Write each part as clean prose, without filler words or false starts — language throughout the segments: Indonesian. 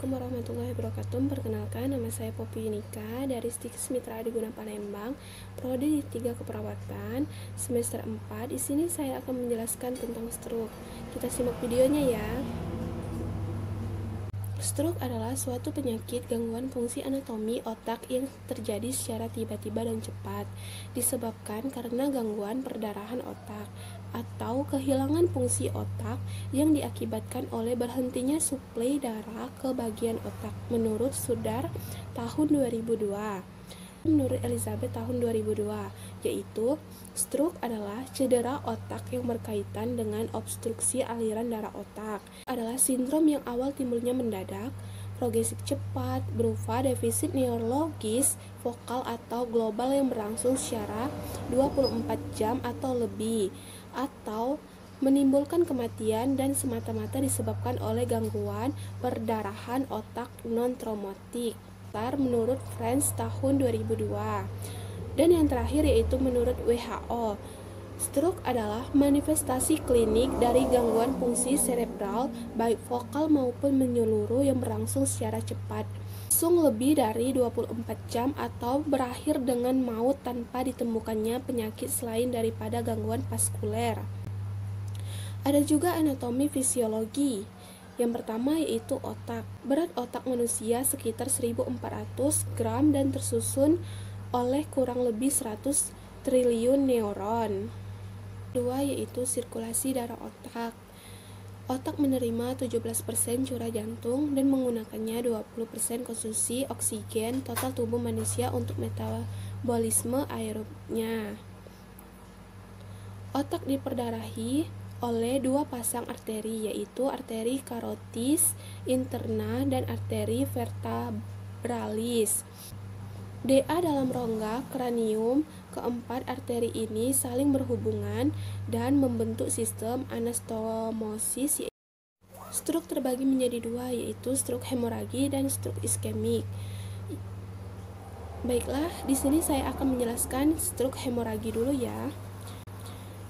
Assalamualaikum warahmatullahi wabarakatuh. Perkenalkan, nama saya Poppy Yunika dari Stikes Mitra Adiguna Palembang, Prodi 3 Keperawatan, semester 4. Di sini saya akan menjelaskan tentang stroke. Kita simak videonya ya. Stroke adalah suatu penyakit gangguan fungsi anatomi otak yang terjadi secara tiba-tiba dan cepat, disebabkan karena gangguan perdarahan otak atau kehilangan fungsi otak yang diakibatkan oleh berhentinya suplai darah ke bagian otak, menurut Sudar tahun 2002. Menurut Elizabeth tahun 2002, yaitu stroke adalah cedera otak yang berkaitan dengan obstruksi aliran darah otak. Adalah sindrom yang awal timbulnya mendadak, progresif cepat, berupa defisit neurologis vokal atau global yang berlangsung secara 24 jam atau lebih, atau menimbulkan kematian dan semata-mata disebabkan oleh gangguan perdarahan otak non-traumatik. Menurut French tahun 2002. Dan yang terakhir yaitu menurut WHO, stroke adalah manifestasi klinik dari gangguan fungsi cerebral baik vokal maupun menyeluruh yang berlangsung secara cepat, langsung lebih dari 24 jam atau berakhir dengan maut tanpa ditemukannya penyakit selain daripada gangguan vaskuler. Ada juga anatomi fisiologi. Yang pertama yaitu otak. Berat otak manusia sekitar 1.400 gram dan tersusun oleh kurang lebih 100 triliun neuron. Kedua yaitu sirkulasi darah otak. Otak menerima 17% curah jantung dan menggunakannya 20% konsumsi oksigen total tubuh manusia untuk metabolisme aerobnya. Otak diperdarahi oleh dua pasang arteri, yaitu arteri karotis interna dan arteri vertebralis. DA dalam rongga kranium. Keempat arteri ini saling berhubungan dan membentuk sistem anastomosis. Stroke terbagi menjadi dua, yaitu stroke hemoragi dan stroke iskemik. Baiklah, di sini saya akan menjelaskan stroke hemoragi dulu ya.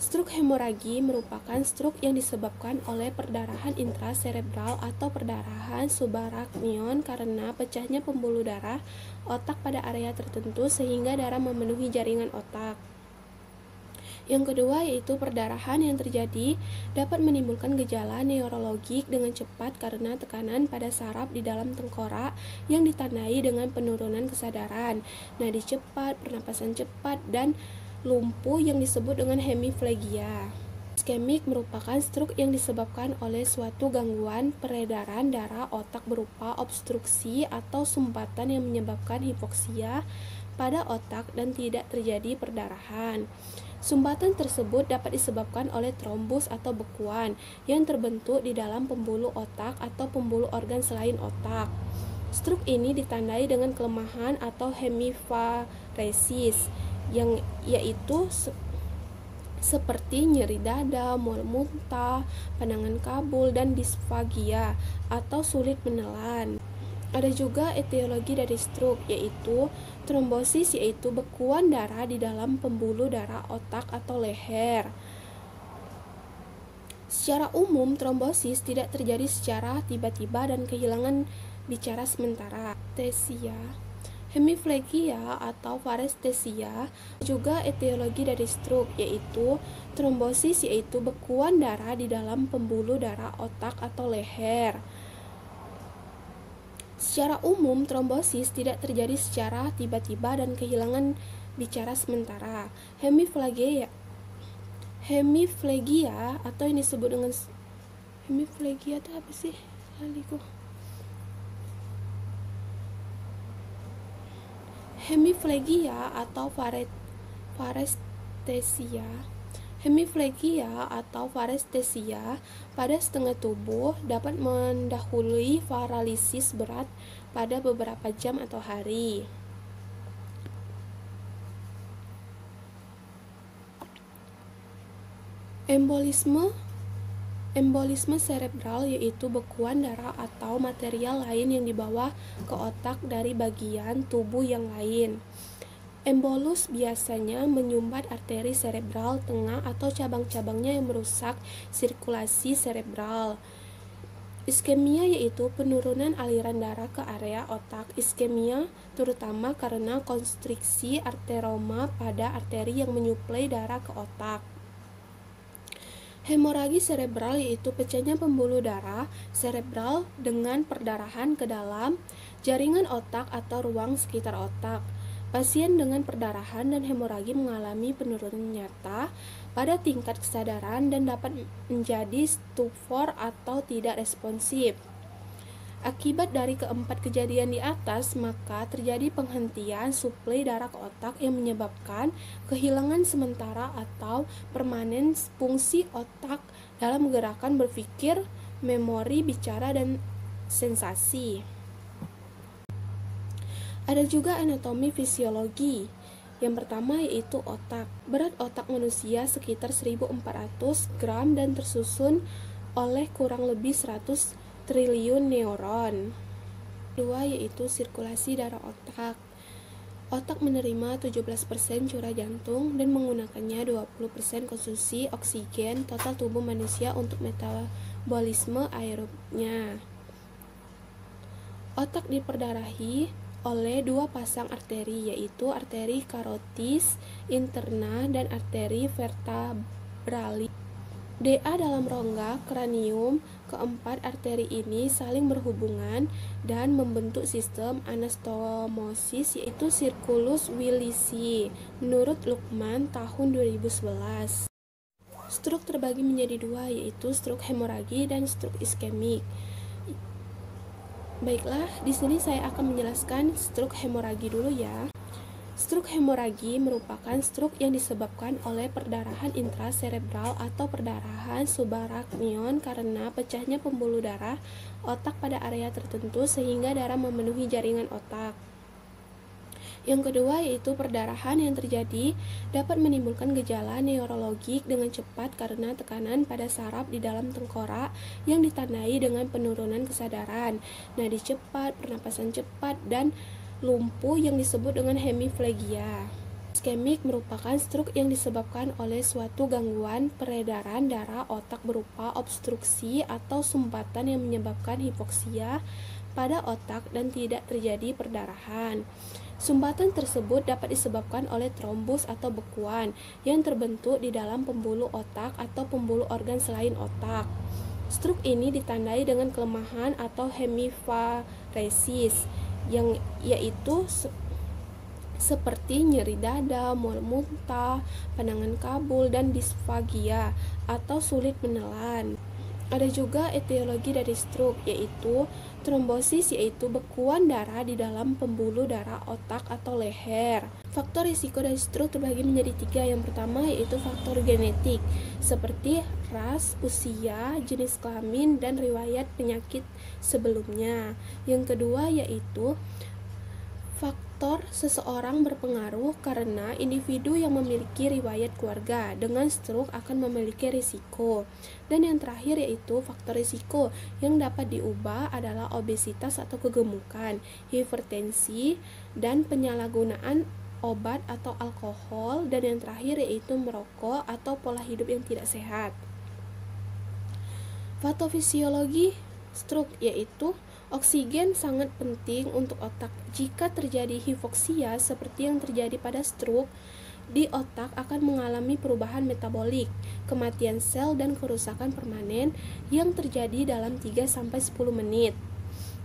Stroke hemoragi merupakan stroke yang disebabkan oleh perdarahan intraserebral atau perdarahan subarachnoid karena pecahnya pembuluh darah otak pada area tertentu sehingga darah memenuhi jaringan otak. Yang kedua yaitu perdarahan yang terjadi dapat menimbulkan gejala neurologik dengan cepat karena tekanan pada saraf di dalam tengkorak yang ditandai dengan penurunan kesadaran, nadi cepat, pernapasan cepat, dan lumpuh yang disebut dengan hemiplegia. Iskemik merupakan stroke yang disebabkan oleh suatu gangguan peredaran darah otak berupa obstruksi atau sumbatan yang menyebabkan hipoksia pada otak dan tidak terjadi perdarahan. Sumbatan tersebut dapat disebabkan oleh trombus atau bekuan yang terbentuk di dalam pembuluh otak atau pembuluh organ selain otak. Stroke ini ditandai dengan kelemahan atau hemiparesis, yang yaitu seperti nyeri dada, mual muntah, pandangan kabul, dan disfagia atau sulit menelan. Ada juga etiologi dari stroke, yaitu trombosis, yaitu bekuan darah di dalam pembuluh darah otak atau leher. Secara umum, trombosis tidak terjadi secara tiba-tiba dan kehilangan bicara sementara. Hemiplegia atau parestesia juga etiologi dari stroke, yaitu trombosis, yaitu bekuan darah di dalam pembuluh darah otak atau leher. Secara umum, trombosis tidak terjadi secara tiba-tiba dan kehilangan bicara sementara. Hemiplegia atau yang disebut dengan hemiplegia itu apa sih? Hemiplegia atau parestesia pada setengah tubuh dapat mendahului paralisis berat pada beberapa jam atau hari. Embolisme cerebral yaitu bekuan darah atau material lain yang dibawa ke otak dari bagian tubuh yang lain. Embolus biasanya menyumbat arteri cerebral tengah atau cabang-cabangnya yang merusak sirkulasi cerebral. Iskemia yaitu penurunan aliran darah ke area otak. Iskemia terutama karena konstriksi arteroma pada arteri yang menyuplai darah ke otak. Hemoragi serebral yaitu pecahnya pembuluh darah serebral dengan perdarahan ke dalam jaringan otak atau ruang sekitar otak. Pasien dengan perdarahan dan hemoragi mengalami penurunan nyata pada tingkat kesadaran dan dapat menjadi stupor atau tidak responsif. Akibat dari keempat kejadian di atas, maka terjadi penghentian suplai darah ke otak yang menyebabkan kehilangan sementara atau permanen fungsi otak dalam gerakan berpikir, memori, bicara, dan sensasi. Ada juga anatomi fisiologi. Yang pertama yaitu otak. Berat otak manusia sekitar 1.400 gram dan tersusun oleh kurang lebih 100 triliun neuron. Kedua yaitu sirkulasi darah otak. Otak menerima 17% curah jantung dan menggunakannya 20% konsumsi oksigen total tubuh manusia untuk metabolisme aerobnya. Otak diperdarahi oleh dua pasang arteri, yaitu arteri karotis interna dan arteri vertebrali. DA dalam rongga kranium. Keempat arteri ini saling berhubungan dan membentuk sistem anastomosis, yaitu circulus Willisi menurut Luqman tahun 2011. Stroke terbagi menjadi dua, yaitu stroke hemoragi dan stroke iskemik. Baiklah, di sini saya akan menjelaskan stroke hemoragi dulu ya. Stroke hemoragi merupakan stroke yang disebabkan oleh perdarahan intraserebral atau perdarahan subarachnoid karena pecahnya pembuluh darah otak pada area tertentu sehingga darah memenuhi jaringan otak. Yang kedua yaitu perdarahan yang terjadi dapat menimbulkan gejala neurologik dengan cepat karena tekanan pada saraf di dalam tengkorak yang ditandai dengan penurunan kesadaran, nadi cepat, pernapasan cepat, dan lumpuh yang disebut dengan hemiplegia. Iskemik merupakan stroke yang disebabkan oleh suatu gangguan peredaran darah otak berupa obstruksi atau sumbatan yang menyebabkan hipoksia pada otak dan tidak terjadi perdarahan. Sumbatan tersebut dapat disebabkan oleh trombus atau bekuan yang terbentuk di dalam pembuluh otak atau pembuluh organ selain otak. Stroke ini ditandai dengan kelemahan atau hemiparesis yang yaitu seperti nyeri dada, mual muntah, pandangan kabul, dan disfagia atau sulit menelan. Ada juga etiologi dari stroke yaitu trombosis, yaitu bekuan darah di dalam pembuluh darah otak atau leher. Faktor risiko dari stroke terbagi menjadi tiga. Yang pertama yaitu faktor genetik seperti ras, usia, jenis kelamin, dan riwayat penyakit sebelumnya. Yang kedua yaitu faktor seseorang berpengaruh karena individu yang memiliki riwayat keluarga dengan stroke akan memiliki risiko. Dan yang terakhir yaitu faktor risiko yang dapat diubah adalah obesitas atau kegemukan, hipertensi, dan penyalahgunaan obat atau alkohol, dan yang terakhir yaitu merokok atau pola hidup yang tidak sehat. Patofisiologi stroke yaitu oksigen sangat penting untuk otak. Jika terjadi hipoksia seperti yang terjadi pada stroke, di otak akan mengalami perubahan metabolik, kematian sel, dan kerusakan permanen yang terjadi dalam 3-10 menit.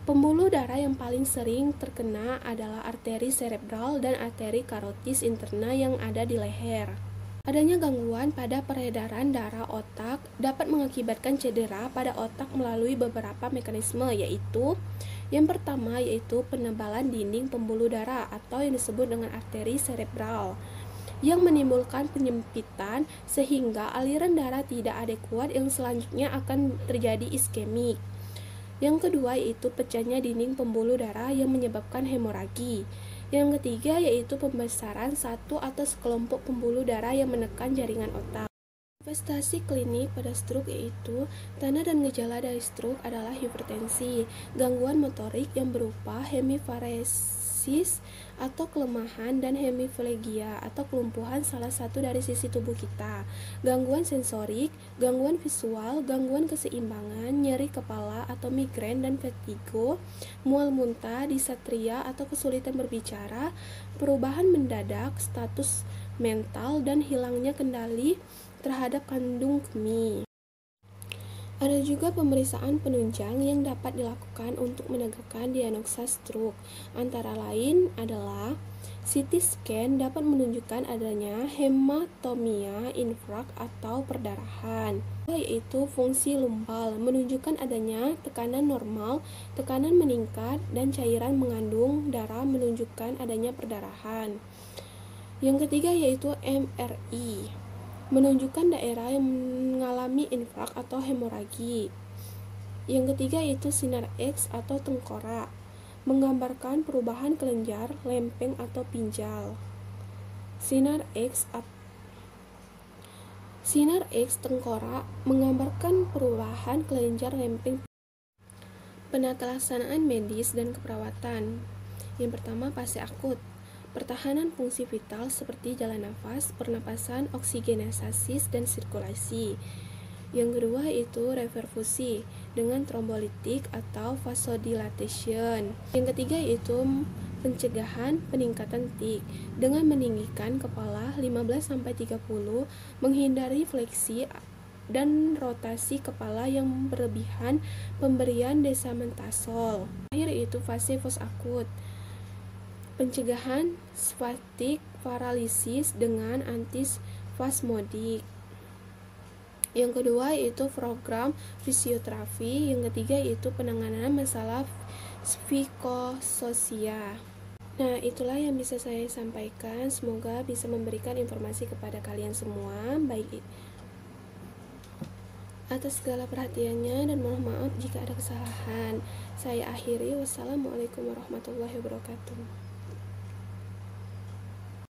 Pembuluh darah yang paling sering terkena adalah arteri serebral dan arteri karotis interna yang ada di leher. Adanya gangguan pada peredaran darah otak dapat mengakibatkan cedera pada otak melalui beberapa mekanisme, yaitu yang pertama yaitu penebalan dinding pembuluh darah atau yang disebut dengan arteri serebral yang menimbulkan penyempitan sehingga aliran darah tidak adekuat yang selanjutnya akan terjadi iskemik. Yang kedua yaitu pecahnya dinding pembuluh darah yang menyebabkan hemoragi. Yang ketiga yaitu pembesaran satu atau sekelompok pembuluh darah yang menekan jaringan otak. Manifestasi klinik pada stroke yaitu tanda dan gejala dari stroke adalah hipertensi, gangguan motorik yang berupa hemiparesis hemiplesis atau kelemahan, dan hemiplegia atau kelumpuhan salah satu dari sisi tubuh kita, gangguan sensorik, gangguan visual, gangguan keseimbangan, nyeri kepala atau migrain dan vertigo, mual muntah, disatria atau kesulitan berbicara, perubahan mendadak, status mental, dan hilangnya kendali terhadap kandung kemih. Ada juga pemeriksaan penunjang yang dapat dilakukan untuk menegakkan diagnosa stroke. Antara lain adalah CT scan dapat menunjukkan adanya hematomia infrak atau perdarahan, yaitu fungsi lumbal menunjukkan adanya tekanan normal, tekanan meningkat, dan cairan mengandung darah menunjukkan adanya perdarahan. Yang ketiga yaitu MRI, menunjukkan daerah yang mengalami infrak atau hemoragi. Yang ketiga yaitu sinar X atau tengkorak, menggambarkan perubahan kelenjar, lempeng atau pinjal. Sinar X tengkorak menggambarkan perubahan kelenjar, lempeng. Penata laksanaan medis dan keperawatan. Yang pertama, fase akut. Pertahanan fungsi vital seperti jalan nafas, pernapasan, oksigenisasi, dan sirkulasi. Yang kedua itu reperfusi dengan trombolitik atau vasodilatation. Yang ketiga itu pencegahan peningkatan tik dengan meninggikan kepala 15-30, menghindari fleksi dan rotasi kepala yang berlebihan, pemberian desametasol. Akhir itu fase posakut, pencegahan spastik paralisis dengan antispasmodik. Yang kedua yaitu program fisioterapi. Yang ketiga yaitu penanganan masalah psikososial. Nah, itulah yang bisa saya sampaikan. Semoga bisa memberikan informasi kepada kalian semua. Baik, atas segala perhatiannya dan mohon maaf jika ada kesalahan. Saya akhiri. Wassalamualaikum warahmatullahi wabarakatuh.